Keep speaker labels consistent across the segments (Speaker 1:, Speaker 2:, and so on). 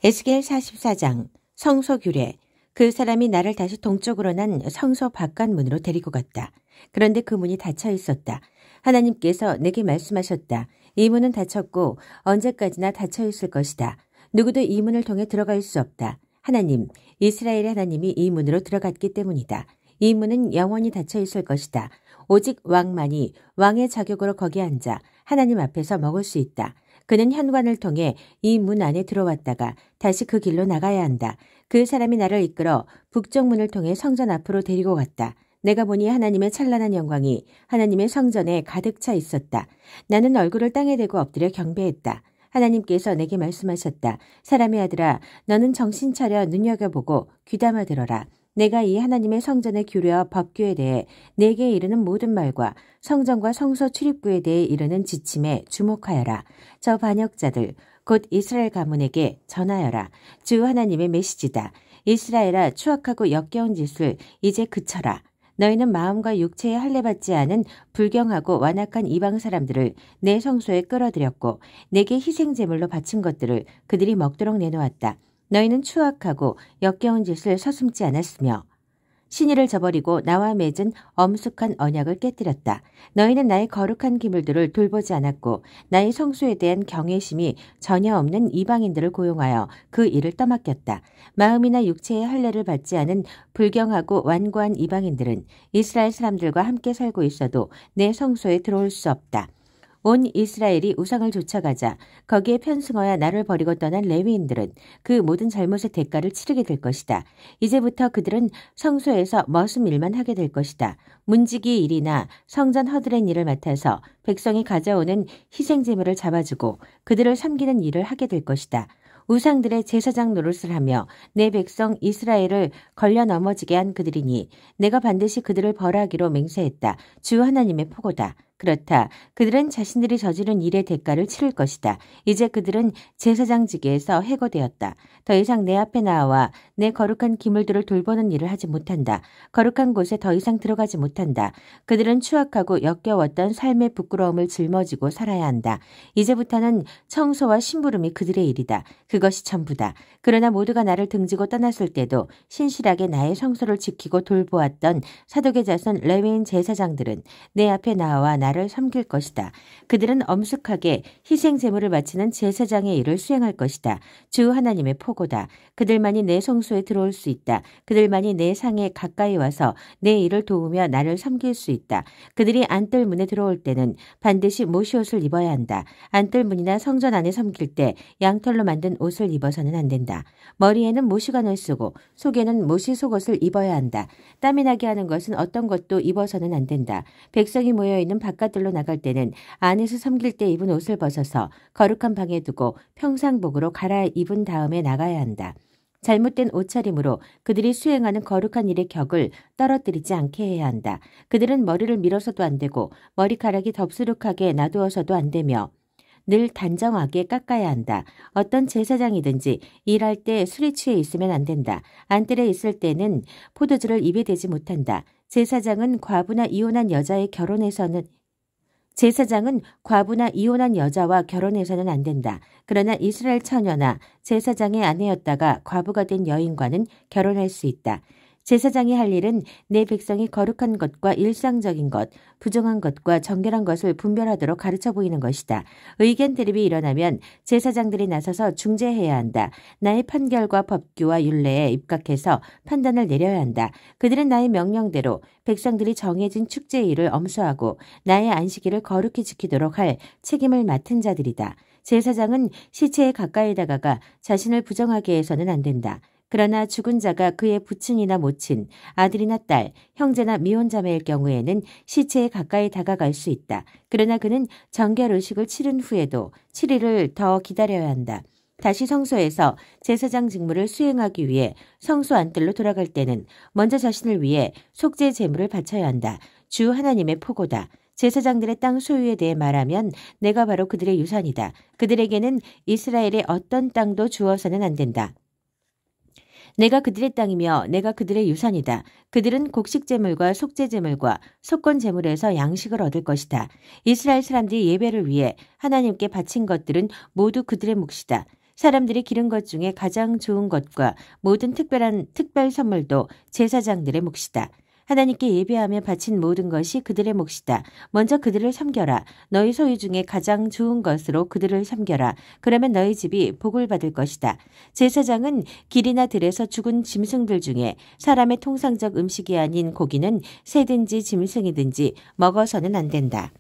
Speaker 1: 에스겔 44장 성소 규례. 그 사람이 나를 다시 동쪽으로 난 성소 바깥문으로 데리고 갔다. 그런데 그 문이 닫혀 있었다. 하나님께서 내게 말씀하셨다. 이 문은 닫혔고 언제까지나 닫혀 있을 것이다. 누구도 이 문을 통해 들어갈 수 없다. 하나님, 이스라엘의 하나님이 이 문으로 들어갔기 때문이다. 이 문은 영원히 닫혀 있을 것이다. 오직 왕만이 왕의 자격으로 거기 앉아 하나님 앞에서 먹을 수 있다. 그는 현관을 통해 이 문 안에 들어왔다가 다시 그 길로 나가야 한다. 그 사람이 나를 이끌어 북쪽 문을 통해 성전 앞으로 데리고 갔다. 내가 보니 하나님의 찬란한 영광이 하나님의 성전에 가득 차 있었다. 나는 얼굴을 땅에 대고 엎드려 경배했다. 하나님께서 내게 말씀하셨다. 사람의 아들아, 너는 정신 차려 눈여겨보고 귀담아 들어라. 내가 이 하나님의 성전의 규례와 법규에 대해 내게 이르는 모든 말과 성전과 성소 출입구에 대해 이르는 지침에 주목하여라. 저 반역자들 곧 이스라엘 가문에게 전하여라. 주 하나님의 메시지다. 이스라엘아, 추악하고 역겨운 짓을 이제 그쳐라. 너희는 마음과 육체에 할례받지 않은 불경하고 완악한 이방 사람들을 내 성소에 끌어들였고 내게 희생제물로 바친 것들을 그들이 먹도록 내놓았다. 너희는 추악하고 역겨운 짓을 서슴지 않았으며 신의를 저버리고 나와 맺은 엄숙한 언약을 깨뜨렸다. 너희는 나의 거룩한 기물들을 돌보지 않았고 나의 성소에 대한 경외심이 전혀 없는 이방인들을 고용하여 그 일을 떠맡겼다. 마음이나 육체의 할례를 받지 않은 불경하고 완고한 이방인들은 이스라엘 사람들과 함께 살고 있어도 내 성소에 들어올 수 없다. 온 이스라엘이 우상을 쫓아가자 거기에 편승하여 나를 버리고 떠난 레위인들은 그 모든 잘못의 대가를 치르게 될 것이다. 이제부터 그들은 성소에서 머슴 일만 하게 될 것이다. 문지기 일이나 성전 허드렛 일을 맡아서 백성이 가져오는 희생제물을 잡아주고 그들을 섬기는 일을 하게 될 것이다. 우상들의 제사장 노릇을 하며 내 백성 이스라엘을 걸려 넘어지게 한 그들이니 내가 반드시 그들을 벌하기로 맹세했다. 주 하나님의 포고다. 그렇다. 그들은 자신들이 저지른 일의 대가를 치를 것이다. 이제 그들은 제사장직에서 해고되었다. 더 이상 내 앞에 나와 내 거룩한 기물들을 돌보는 일을 하지 못한다. 거룩한 곳에 더 이상 들어가지 못한다. 그들은 추악하고 역겨웠던 삶의 부끄러움을 짊어지고 살아야 한다. 이제부터는 청소와 심부름이 그들의 일이다. 그것이 전부다. 그러나 모두가 나를 등지고 떠났을 때도 신실하게 나의 성소를 지키고 돌보았던 사독의 자손 레위인 제사장들은 내 앞에 나와 나를 섬길 것이다. 그들은 엄숙하게 희생제물을 바치는 제사장의 일을 수행할 것이다. 주 하나님의 포고다. 그들만이 내 성소에 들어올 수 있다. 그들만이 내 상에 가까이 와서 내 일을 도우며 나를 섬길 수 있다. 그들이 안뜰 문에 들어올 때는 반드시 모시옷을 입어야 한다. 안뜰 문이나 성전 안에 섬길 때 양털로 만든 옷을 입어서는 안 된다. 머리에는 모시관을 쓰고 속에는 모시 속옷을 입어야 한다. 땀이 나게 하는 것은 어떤 것도 입어서는 안 된다. 백성이 모여있는 바깥들로 나갈 때는 안에서 섬길 때 입은 옷을 벗어서 거룩한 방에 두고 평상복으로 갈아입은 다음에 나가야 한다. 잘못된 옷차림으로 그들이 수행하는 거룩한 일의 격을 떨어뜨리지 않게 해야 한다. 그들은 머리를 밀어서도 안 되고 머리카락이 덥수룩하게 놔두어서도 안 되며 늘 단정하게 깎아야 한다. 어떤 제사장이든지 일할 때 술에 취해 있으면 안 된다. 안뜰에 있을 때는 포도주를 입에 대지 못한다. 제사장은 과부나 이혼한 여자와 결혼해서는 안 된다. 그러나 이스라엘 처녀나 제사장의 아내였다가 과부가 된 여인과는 결혼할 수 있다. 제사장이 할 일은 내 백성이 거룩한 것과 일상적인 것, 부정한 것과 정결한 것을 분별하도록 가르쳐 보이는 것이다. 의견 대립이 일어나면 제사장들이 나서서 중재해야 한다. 나의 판결과 법규와 율례에 입각해서 판단을 내려야 한다. 그들은 나의 명령대로 백성들이 정해진 축제일을 엄수하고 나의 안식일을 거룩히 지키도록 할 책임을 맡은 자들이다. 제사장은 시체에 가까이 다가가 자신을 부정하게 해서는 안 된다. 그러나 죽은 자가 그의 부친이나 모친, 아들이나 딸, 형제나 미혼자매일 경우에는 시체에 가까이 다가갈 수 있다. 그러나 그는 정결 의식을 치른 후에도 7일을 더 기다려야 한다. 다시 성소에서 제사장 직무를 수행하기 위해 성소 안뜰로 돌아갈 때는 먼저 자신을 위해 속죄 제물을 바쳐야 한다. 주 하나님의 포고다. 제사장들의 땅 소유에 대해 말하면 내가 바로 그들의 유산이다. 그들에게는 이스라엘의 어떤 땅도 주어서는 안 된다. 내가 그들의 땅이며 내가 그들의 유산이다. 그들은 곡식제물과 속죄제물과 속건제물에서 양식을 얻을 것이다. 이스라엘 사람들이 예배를 위해 하나님께 바친 것들은 모두 그들의 몫이다. 사람들이 기른 것 중에 가장 좋은 것과 모든 특별 선물도 제사장들의 몫이다. 하나님께 예배하며 바친 모든 것이 그들의 몫이다. 먼저 그들을 섬겨라. 너희 소유 중에 가장 좋은 것으로 그들을 섬겨라. 그러면 너희 집이 복을 받을 것이다. 제사장은 길이나 들에서 죽은 짐승들 중에 사람의 통상적 음식이 아닌 고기는 새든지 짐승이든지 먹어서는 안 된다.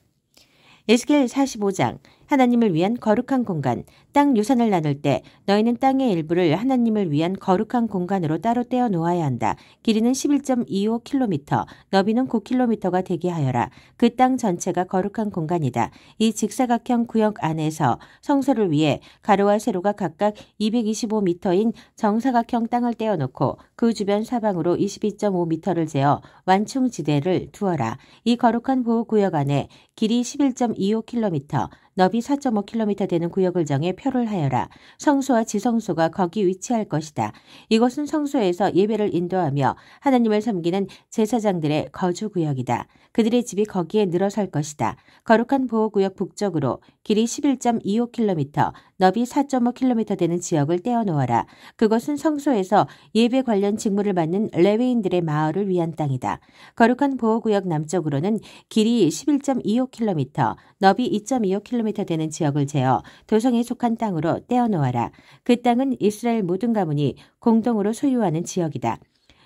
Speaker 1: 에스겔 45장 하나님을 위한 거룩한 공간. 땅 유산을 나눌 때 너희는 땅의 일부를 하나님을 위한 거룩한 공간으로 따로 떼어 놓아야 한다. 길이는 11.25km, 너비는 9km가 되게 하여라. 그 땅 전체가 거룩한 공간이다. 이 직사각형 구역 안에서 성소를 위해 가로와 세로가 각각 225m인 정사각형 땅을 떼어놓고 그 주변 사방으로 22.5m를 재어 완충지대를 두어라. 이 거룩한 보호구역 안에 길이 11.25km, 너비 4.5km 되는 구역을 정해 표를 하여라. 성소와 지성소가 거기 위치할 것이다. 이곳은 성소에서 예배를 인도하며 하나님을 섬기는 제사장들의 거주구역이다. 그들의 집이 거기에 늘어설 것이다. 거룩한 보호구역 북쪽으로 길이 11.25km, 너비 4.5km 되는 지역을 떼어놓아라. 그것은 성소에서 예배 관련 직무를 맡는 레위인들의 마을을 위한 땅이다. 거룩한 보호구역 남쪽으로는 길이 11.25km, 너비 2.25km 되는 지역을 재어 도성에 속한 땅으로 떼어놓아라. 그 땅은 이스라엘 모든 가문이 공동으로 소유하는 지역이다.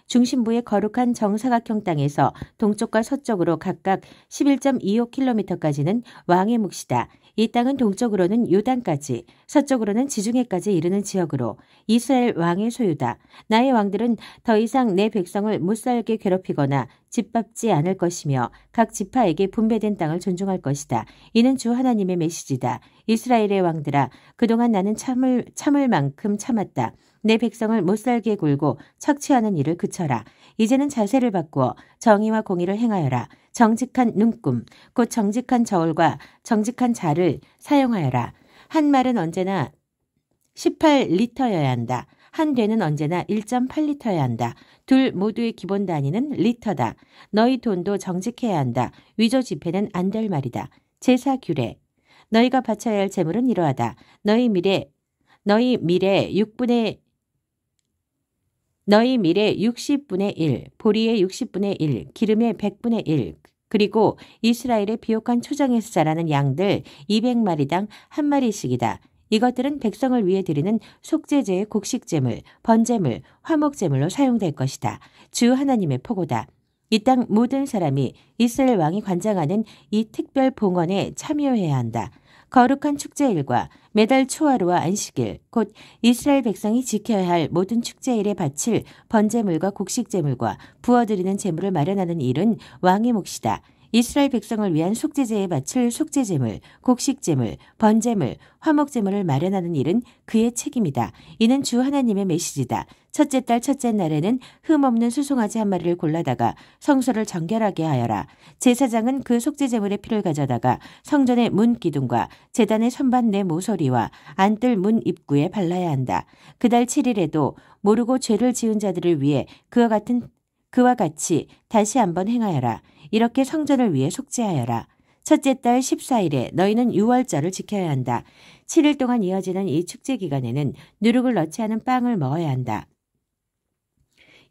Speaker 1: 중심부의 거룩한 정사각형 땅에서 동쪽과 서쪽으로 각각 11.25km까지는 왕의 몫이다. 이 땅은 동쪽으로는 요단까지, 서쪽으로는 지중해까지 이르는 지역으로 이스라엘 왕의 소유다. 나의 왕들은 더 이상 내 백성을 못살게 괴롭히거나 짓밟지 않을 것이며 각 지파에게 분배된 땅을 존중할 것이다. 이는 주 하나님의 메시지다. 이스라엘의 왕들아, 그동안 나는 참을 만큼 참았다. 내 백성을 못살게 굴고 착취하는 일을 그쳐라. 이제는 자세를 바꾸어 정의와 공의를 행하여라. 정직한 눈금, 곧 정직한 저울과 정직한 자를 사용하여라. 한 말은 언제나 18리터여야 한다. 한 되는 언제나 1.8리터여야 한다. 둘 모두의 기본 단위는 리터다. 너희 돈도 정직해야 한다. 위조 지폐는 안 될 말이다. 제사 규례. 너희가 바쳐야 할 제물은 이러하다. 너희 미래 60분의 1, 보리의 60분의 1, 기름의 100분의 1, 그리고 이스라엘의 비옥한 초장에서 자라는 양들 200마리당 한 마리씩이다. 이것들은 백성을 위해 드리는 속죄제의 곡식제물, 번제물, 화목제물로 사용될 것이다. 주 하나님의 포고다. 이 땅 모든 사람이 이스라엘 왕이 관장하는 이 특별 봉헌에 참여해야 한다. 거룩한 축제일과 매달 초하루와 안식일, 곧 이스라엘 백성이 지켜야 할 모든 축제일에 바칠 번제물과 곡식제물과 부어드리는 제물을 마련하는 일은 왕의 몫이다. 이스라엘 백성을 위한 속죄제에 바칠 속죄제물, 곡식제물, 번제물, 화목제물을 마련하는 일은 그의 책임이다. 이는 주 하나님의 메시지다. 첫째 달 첫째 날에는 흠없는 수송아지 한 마리를 골라다가 성소를 정결하게 하여라. 제사장은 그 속죄제물의 피를 가져다가 성전의 문 기둥과 제단의 선반 내 모서리와 안뜰 문 입구에 발라야 한다. 그달 7일에도 모르고 죄를 지은 자들을 위해 그와 같이 다시 한번 행하여라. 이렇게 성전을 위해 속죄하여라. 첫째 달 14일에 너희는 유월절을 지켜야 한다. 7일 동안 이어지는 이 축제 기간에는 누룩을 넣지 않은 빵을 먹어야 한다.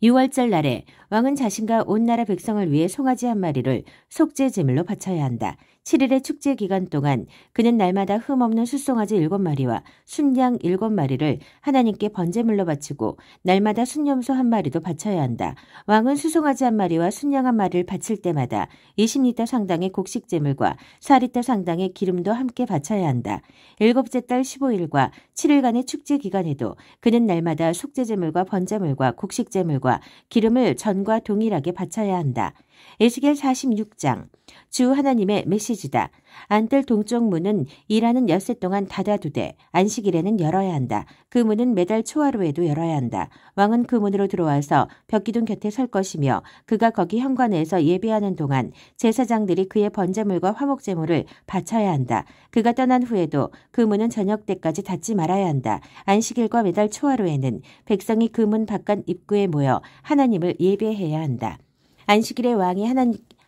Speaker 1: 유월절 날에 왕은 자신과 온 나라 백성을 위해 송아지 한 마리를 속죄 제물로 바쳐야 한다. 7일의 축제 기간 동안 그는 날마다 흠없는 숫송아지 7마리와 순양 7마리를 하나님께 번제물로 바치고 날마다 순염소 한 마리도 바쳐야 한다. 왕은 수송아지 한 마리와 순양 한 마리를 바칠 때마다 20리터 상당의 곡식제물과 4리터 상당의 기름도 함께 바쳐야 한다. 7째 달 15일과 7일간의 축제 기간에도 그는 날마다 속죄제물과 번제물과 곡식제물과 기름을 전과 동일하게 바쳐야 한다. 에스겔 46장. 주 하나님의 메시지다. 안뜰 동쪽 문은 일하는 엿새 동안 닫아두되 안식일에는 열어야 한다. 그 문은 매달 초하루에도 열어야 한다. 왕은 그 문으로 들어와서 벽기둥 곁에 설 것이며 그가 거기 현관에서 예배하는 동안 제사장들이 그의 번제물과 화목제물을 바쳐야 한다. 그가 떠난 후에도 그 문은 저녁 때까지 닫지 말아야 한다. 안식일과 매달 초하루에는 백성이 그 문 바깥 입구에 모여 하나님을 예배해야 한다. 안식일에 왕이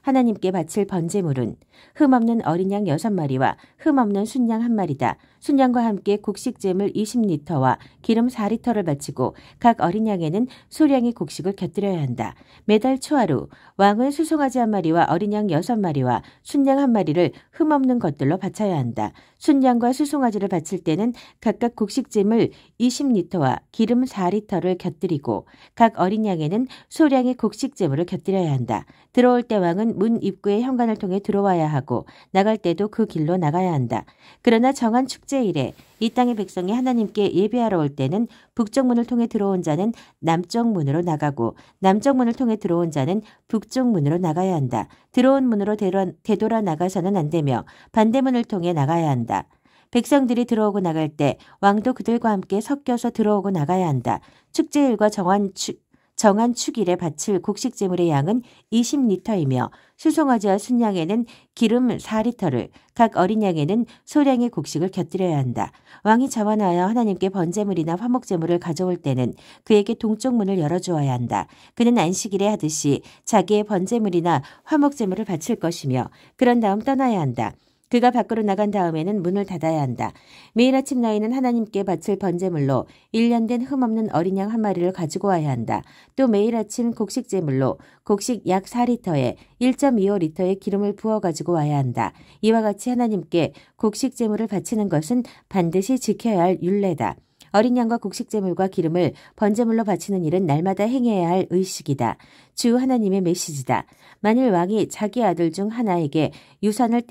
Speaker 1: 하나님께 바칠 번제물은 흠없는 어린 양 6마리와 흠없는 순양 1마리다. 순양과 함께 곡식재물 20리터와 기름 4리터를 바치고 각 어린 양에는 소량의 곡식을 곁들여야 한다. 매달 초하루 왕은 수송아지 1마리와 어린 양 6마리와 순양 1마리를 흠없는 것들로 바쳐야 한다. 순양과 수송아지를 바칠 때는 각각 곡식재물 20리터와 기름 4리터를 곁들이고 각 어린 양에는 소량의 곡식재물을 곁들여야 한다. 들어올 때 왕은 문 입구의 현관을 통해 들어와야 하고 나갈 때도 그 길로 나가야 한다. 그러나 정한 축제일에 이 땅의 백성이 하나님께 예배하러 올 때는 북쪽 문을 통해 들어온 자는 남쪽 문으로 나가고 남쪽 문을 통해 들어온 자는 북쪽 문으로 나가야 한다. 들어온 문으로 되돌아 나가서는 안 되며 반대문을 통해 나가야 한다. 백성들이 들어오고 나갈 때 왕도 그들과 함께 섞여서 들어오고 나가야 한다. 축제일과 정한 축일에 바칠 곡식재물의 양은 20리터이며 수송아지와 순양에는 기름 4리터를 각 어린 양에는 소량의 곡식을 곁들여야 한다. 왕이 자원하여 하나님께 번제물이나 화목제물을 가져올 때는 그에게 동쪽 문을 열어주어야 한다. 그는 안식일에 하듯이 자기의 번제물이나 화목제물을 바칠 것이며 그런 다음 떠나야 한다. 그가 밖으로 나간 다음에는 문을 닫아야 한다. 매일 아침 너희는 하나님께 바칠 번제물로 1년 된 흠없는 어린 양 1마리를 가지고 와야 한다. 또 매일 아침 곡식제물로 곡식 약 4리터에 1.25리터의 기름을 부어 가지고 와야 한다. 이와 같이 하나님께 곡식제물을 바치는 것은 반드시 지켜야 할 율례다. 어린 양과 곡식제물과 기름을 번제물로 바치는 일은 날마다 행해야 할 의식이다. 주 하나님의 메시지다. 만일 왕이 자기 아들 중 하나에게 유산을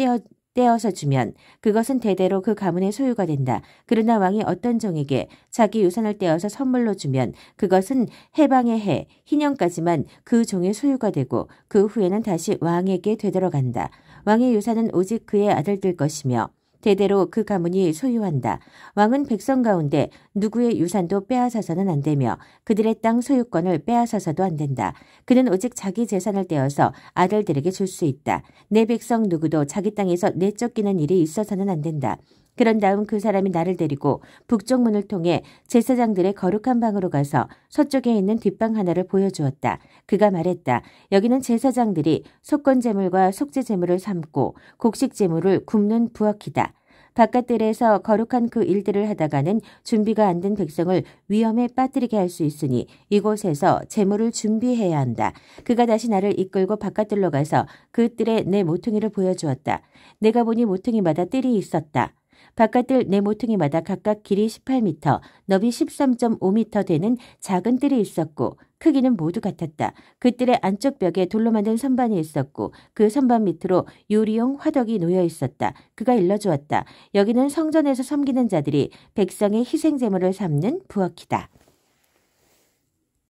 Speaker 1: 떼어서 주면 그것은 대대로 그 가문의 소유가 된다. 그러나 왕이 어떤 종에게 자기 유산을 떼어서 선물로 주면 그것은 해방의 해, 희년까지만 그 종의 소유가 되고 그 후에는 다시 왕에게 되돌아간다. 왕의 유산은 오직 그의 아들들 것이며 대대로 그 가문이 소유한다. 왕은 백성 가운데 누구의 유산도 빼앗아서는 안 되며 그들의 땅 소유권을 빼앗아서도 안 된다. 그는 오직 자기 재산을 떼어서 아들들에게 줄 수 있다. 내 백성 누구도 자기 땅에서 내쫓기는 일이 있어서는 안 된다. 그런 다음 그 사람이 나를 데리고 북쪽 문을 통해 제사장들의 거룩한 방으로 가서 서쪽에 있는 뒷방 하나를 보여주었다. 그가 말했다. 여기는 제사장들이 속건제물과 속죄제물을 삶고 곡식제물을 굽는 부엌이다. 바깥들에서 거룩한 그 일들을 하다가는 준비가 안 된 백성을 위험에 빠뜨리게 할 수 있으니 이곳에서 제물을 준비해야 한다. 그가 다시 나를 이끌고 바깥들로 가서 그 뜰에 내 모퉁이를 보여주었다. 내가 보니 모퉁이마다 뜰이 있었다. 바깥들 네 모퉁이마다 각각 길이 18m, 너비 13.5m 되는 작은 뜰이 있었고 크기는 모두 같았다. 그 뜰의 안쪽 벽에 돌로 만든 선반이 있었고 그 선반 밑으로 유리용 화덕이 놓여 있었다. 그가 일러주었다. 여기는 성전에서 섬기는 자들이 백성의 희생제물을 삶는 부엌이다.